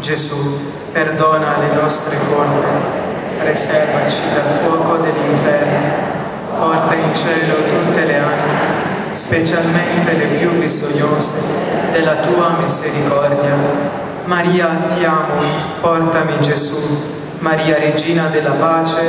Gesù, perdona le nostre colpe, preservaci dal fuoco dell'inferno, porta in cielo tutte le anime, specialmente le più bisognose della tua misericordia. Maria, ti amo, portami Gesù. Maria, Regina della pace,